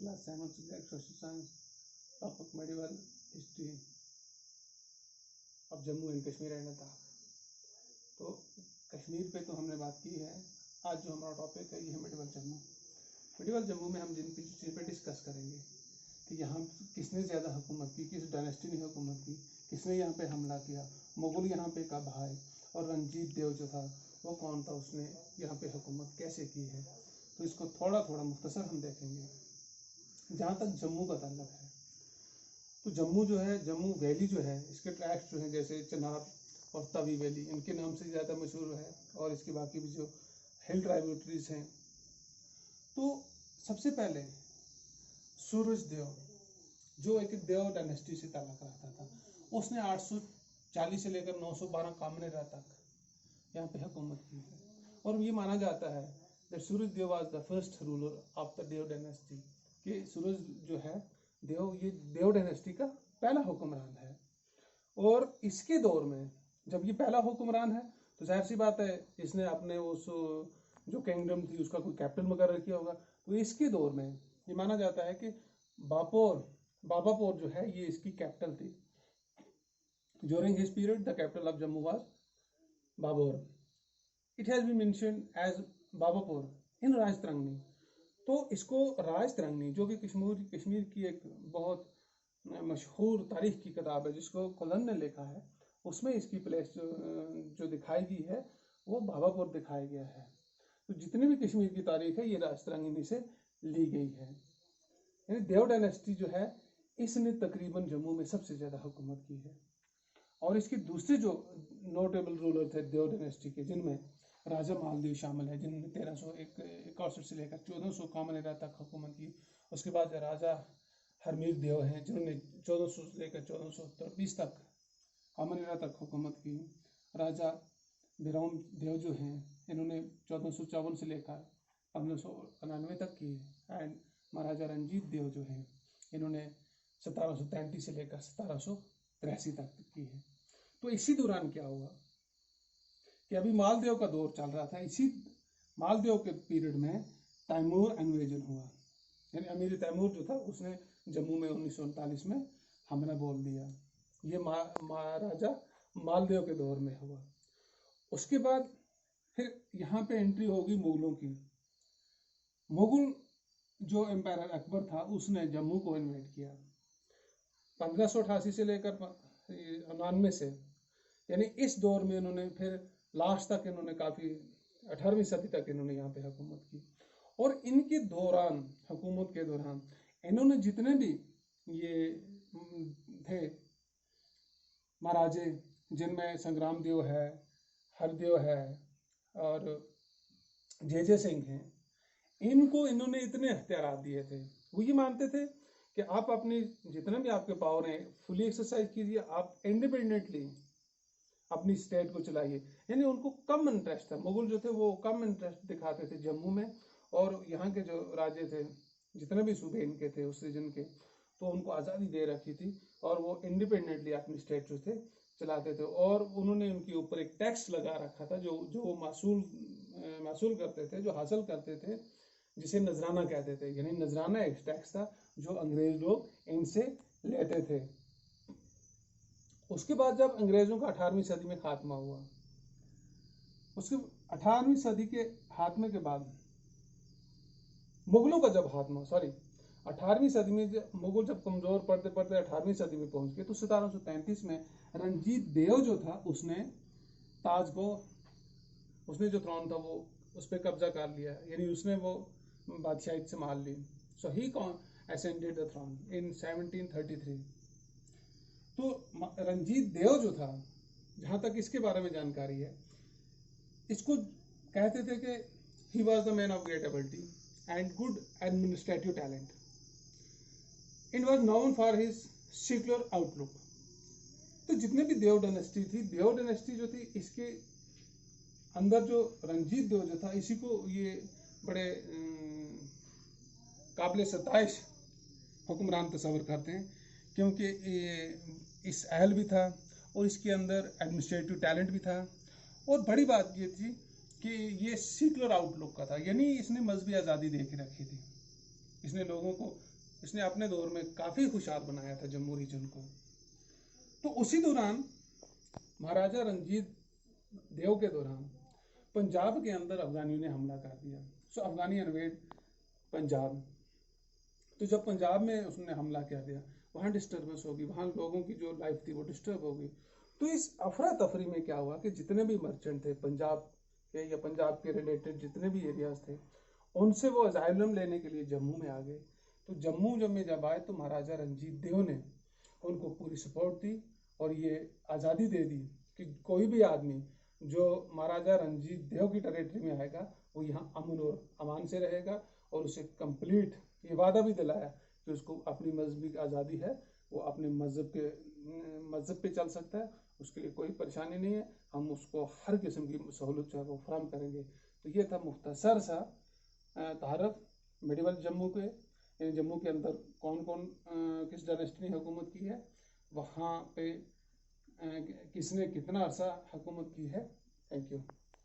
Class 7 subject social science, topic medieval history of Jammu and Kashmir and Ladakh. तो कश्मीर पे तो हमने बात की है। आज जो हमारा टॉपिक है ये है मेडिवल जम्मू। मेडिवल जम्मू में हम जिन चीज़ पे डिस्कस करेंगे कि यहाँ किसने ज़्यादा हुकूमत की, किस डायनेस्टी ने हुकूमत की, किसने यहाँ पे हमला किया, मुगल यहाँ पे कब आए, और रंजीत देव जो था वो कौन था, उसने यहाँ पे हुकूमत कैसे की है। तो इसको थोड़ा थोड़ा मुख्तसर हम देखेंगे। जहाँ तक जम्मू का ताल्लुक है तो जम्मू जो है, जम्मू वैली जो है, इसके ट्रैक्स जो हैं जैसे चनाब और तवी वैली, इनके नाम से ज़्यादा मशहूर है, और इसके बाकी भी जो हिल ट्राइब्यूटरीज हैं। तो सबसे पहले सूरज देव जो एक देव डायनेस्टी से ताल्लुक रखता था, उसने 840 से लेकर 912 कामनेरा तक यहाँ पे हुकूमत की है। और ये माना जाता है that Suraj Dev was the first ruler of the Dev dynasty, कि सूरज जो है देव, ये देव डायनेस्टी का पहला हुक्मरान है। और इसके दौर में जब ये पहला हुक्मरान है तो जाहिर सी बात है इसने अपने उस जो किंगडम थी उसका कोई कैपिटल मुकर्रर किया होगा। तो इसके दौर में ये माना जाता है कि बाबापुर जो है ये इसकी कैपिटल थी। During his period the capital of Jammu was Babar. It has been mentioned as Babapur in Rajatarangini. तो इसको राजतरंगनी, जो कि कश्मीर की एक बहुत मशहूर तारीख की किताब है जिसको कोलन ने लिखा है, उसमें इसकी प्लेस जो दिखाई गई है वो बाबापुर दिखाया गया है। तो जितनी भी कश्मीर की तारीख है ये राजतरंगिनी से ली गई है। यानी देव डायनेस्टी जो है इसने तकरीबन जम्मू में सबसे ज़्यादा हुकूमत की है। और इसके दूसरे जो नोटेबल रूलर थे देव डायनेस्टी के, जिनमें राजा मालदेव शामिल है, जिन्होंने 1361 से लेकर 1400 कामनेरा तक हुकूमत की। उसके बाद राजा हरमीर देव हैं जिन्होंने 1400 से लेकर 1420 तक कामनेरा तक हुकूमत की। राजा बिरोम देव जो हैं इन्होंने 1454 से लेकर 1599 तक की। एंड महाराजा रंजीत देव जो हैं इन्होंने 1733 से लेकर 1783 तक की है। तो इसी दौरान क्या हुआ कि अभी मालदेव का दौर चल रहा था। इसी मालदेव के पीरियड में तैमूर इन्वेजन हुआ, यानी अमीर तैमूर जो था उसने जम्मू में 1939 में हमला बोल दिया। ये महाराजा मालदेव के दौर में हुआ। उसके बाद फिर यहाँ पे एंट्री होगी मुगलों की। मुगल जो एम्पायर अकबर था उसने जम्मू को इन्वेड किया 1588 से लेकर 99 से, यानी इस दौर में इन्होंने फिर लास्ट तक इन्होंने काफ़ी 18वीं सदी तक इन्होंने यहाँ पे हुकूमत की। और इनके दौरान, हुकूमत के दौरान, इन्होंने जितने भी ये थे महाराजे, जिनमें संग्राम देव है, हरदेव है और जय सिंह हैं, इनको इन्होंने इतने अख्तियार दिए थे। वो ये मानते थे कि आप अपनी जितने भी आपके पावर हैं फुली एक्सरसाइज कीजिए, आप इंडिपेंडेंटली अपनी स्टेट को चलाइए। यानी उनको कम इंटरेस्ट था, मुगल जो थे वो कम इंटरेस्ट दिखाते थे जम्मू में। और यहाँ के जो राजे थे, जितने भी सूबे इनके थे उस रीजन के, तो उनको आज़ादी दे रखी थी और वो इंडिपेंडेंटली अपनी स्टेट जो थे चलाते थे। और उन्होंने उनके ऊपर एक टैक्स लगा रखा था जो मासूल करते थे, जो हासिल करते थे, जिसे नजराना कहते थे। यानी नजराना एक टैक्स था जो अंग्रेज लोग इनसे लेते थे। उसके बाद जब अंग्रेजों का 18वीं सदी में खात्मा हुआ, उसके 18वीं सदी के खात्मे के बाद मुगलों का जब खात्मा, 18वीं सदी में मुगल जब कमजोर पड़ते पड़ते 18वीं सदी में पहुंच गए, तो 1733 में रंजीत देव जो था उसने ताज को, उसने जो थ्रोन था वो उस पर कब्जा कर लिया, यानी उसने वो बादशाहियत संभाल ली। सो ही असेंडेड द थ्रोन इन 1733। तो रंजीत देव जो था, जहाँ तक इसके बारे में जानकारी है, इसको कहते थे कि he was the man of great ability and good administrative talent and was known for his secular outlook. तो जितने भी देव डायनेस्टी थी, देव डायनेस्टी जो थी, इसके अंदर जो रंजीत देव जो था, इसी को ये बड़े काबिल सताइश हुक्मरान तस्वर करते हैं, क्योंकि ये इस अहल भी था और इसके अंदर एडमिनिस्ट्रेटिव टैलेंट भी था। और बड़ी बात ये थी कि ये सेक्युलर आउटलुक का था, यानी इसने मजहबी आज़ादी दे के रखी थी। इसने लोगों को इसने अपने दौर में काफ़ी खुशहाल बनाया था जम्मू रीजन को। तो उसी दौरान महाराजा रंजीत देव के दौरान पंजाब के अंदर अफगानियों ने हमला कर दिया। सो अफगानी इन्वेड पंजाब। तो जब पंजाब में उसने हमला कर दिया, वहाँ डिस्टर्बेंस होगी, वहाँ लोगों की जो लाइफ थी वो डिस्टर्ब होगी। तो इस अफरा तफरी में क्या हुआ कि जितने भी मर्चेंट थे पंजाब के या पंजाब के रिलेटेड जितने भी एरियाज थे, उनसे वो अजाइलम लेने के लिए जम्मू में आ गए। तो जम्मू जब आए तो महाराजा रंजीत देव ने उनको पूरी सपोर्ट दी और ये आज़ादी दे दी कि कोई भी आदमी जो महाराजा रंजीत देव की टेरेटरी में आएगा वो यहाँ अमन और अमान से रहेगा, और उसे कंप्लीट ये वादा भी दिलाया कि उसको अपनी मजहबी आज़ादी है, वो अपने मज़हब पे चल सकता है, उसके लिए कोई परेशानी नहीं है, हम उसको हर किस्म की सहूलत जो है वो फराहम करेंगे। तो ये था मुख्तसर सा तारफ़ मिडिवल जम्मू के, यानी जम्मू के अंदर कौन कौन किस डायनेस्टी ने हुकूमत की है, वहाँ पे किसने कितना अरसा हुकूमत की है। Thank you.